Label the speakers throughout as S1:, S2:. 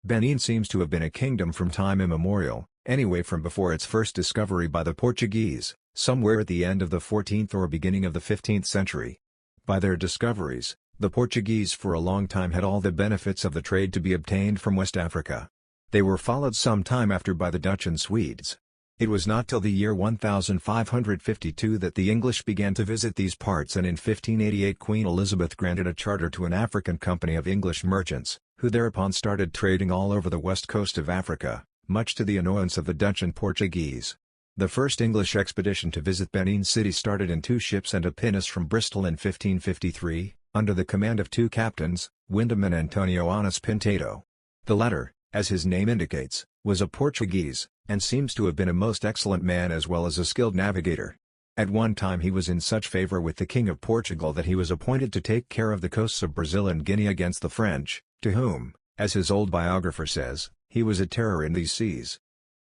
S1: Benin seems to have been a kingdom from time immemorial, anyway from before its first discovery by the Portuguese, somewhere at the end of the 14th or beginning of the 15th century. By their discoveries, the Portuguese for a long time had all the benefits of the trade to be obtained from West Africa. They were followed some time after by the Dutch and Swedes. It was not till the year 1552 that the English began to visit these parts, and in 1588 Queen Elizabeth granted a charter to an African company of English merchants, who thereupon started trading all over the west coast of Africa, much to the annoyance of the Dutch and Portuguese. The first English expedition to visit Benin City started in 2 ships and a pinnace from Bristol in 1553, under the command of 2 captains, Wyndham and Antonio Anas Pintedo. The latter, as his name indicates, was a Portuguese, and seems to have been a most excellent man as well as a skilled navigator. At one time he was in such favor with the King of Portugal that he was appointed to take care of the coasts of Brazil and Guinea against the French, to whom, as his old biographer says, he was a terror in these seas.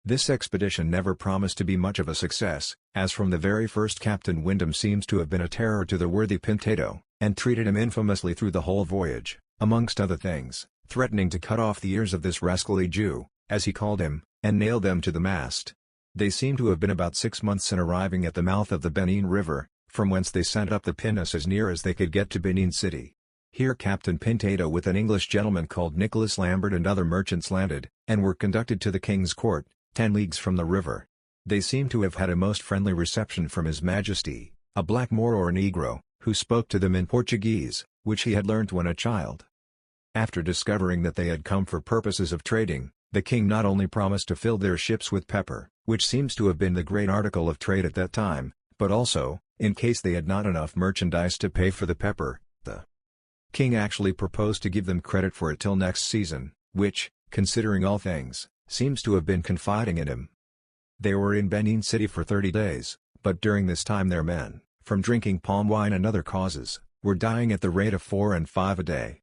S1: This expedition never promised to be much of a success, as from the very first Captain Wyndham seems to have been a terror to the worthy Pintedo, and treated him infamously through the whole voyage, amongst other things, threatening to cut off the ears of this rascally Jew, as he called him, and nail them to the mast. They seem to have been about 6 months in arriving at the mouth of the Benin River, from whence they sent up the pinnace as near as they could get to Benin City. Here Captain Pintedo with an English gentleman called Nicholas Lambert and other merchants landed, and were conducted to the king's court, 10 leagues from the river. They seem to have had a most friendly reception from His Majesty, a black Moor or Negro, who spoke to them in Portuguese, which he had learnt when a child. After discovering that they had come for purposes of trading, the king not only promised to fill their ships with pepper, which seems to have been the great article of trade at that time, but also, in case they had not enough merchandise to pay for the pepper, the king actually proposed to give them credit for it till next season, which, considering all things, seems to have been confiding in him. They were in Benin City for 30 days, but during this time their men, from drinking palm wine and other causes, were dying at the rate of 4 and 5 a day.